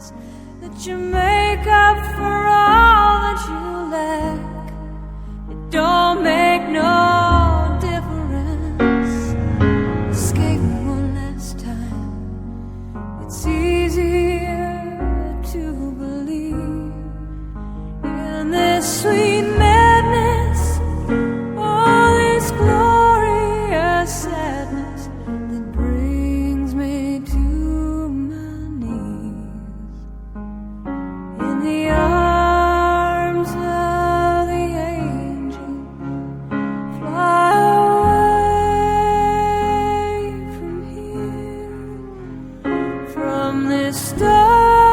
sadness, that you make up for all that you lack. It don't make no difference. Escape one last time. It's easier to believe in this sweet madness, all this glorious sadness that brings me to my knees in the arms of the angel. Fly away from here, from this star.